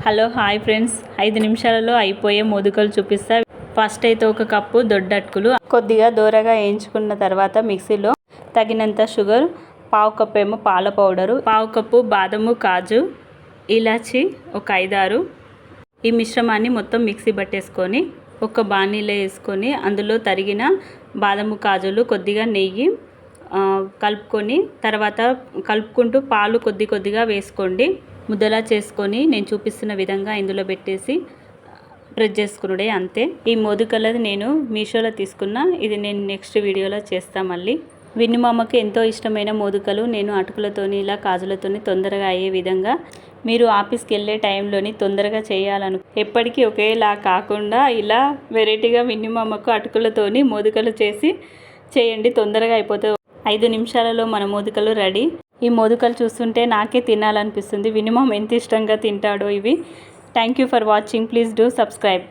Hello hi friends, 5 నిమిషాలలో అయిపోయే మోదుకలు చూపిస్తా. ఫస్ట్ అయితే ఒక కప్పు దొడ్డటుకులు కొద్దిగా దూరగా వేయించుకున్న తర్వాత మిక్సీలో తగినంత షుగర్, పావు కప్పు ఏమో పాల పౌడరు, పావు కప్పు బాదము, కాజు, ఇలాచి ఒక 5-6. ఈ మిశ్రమాన్ని మొత్తం మిక్సీ పట్టేసుకొని ఒక బాణీలో వేసుకొని అందులో తరిగిన బాదము, కాజులు, కొద్దిగా నెయ్యి కలుపుకొని తర్వాత కలుపుకుంటూ పాలు కొద్దిగా వేసుకోండి. ముద్దలా చేసుకొని నేను చూపిస్తున్న విధంగా ఇందులో పెట్టేసి ప్రెస్ చేసుకునుడే, అంతే. ఈ మోదుకలది నేను మీషోలో తీసుకున్నా. ఇది నేను నెక్స్ట్ వీడియోలో చేస్తా. మళ్ళీ విన్ను మా అమ్మకి ఎంతో ఇష్టమైన మోదుకలు నేను అటుకులతోని ఇలా కాజులతోని తొందరగా అయ్యే విధంగా మీరు ఆఫీస్కి వెళ్ళే టైంలోని తొందరగా చేయాలను, ఎప్పటికీ ఒకేలా కాకుండా ఇలా వెరైటీగా విన్ను మా అమ్మకు అటుకులతోని మోదుకలు చేయండి, తొందరగా అయిపోతే 5 నిమిషాలలో మన మోదుకలు రెడీ. ఈ మోదుకలు చూస్తుంటే నాకే తినాలనిపిస్తుంది. విన్ను మా అమ్మ ఎంత ఇష్టంగా తింటాడో ఇవి. Thank you for watching. Please do subscribe.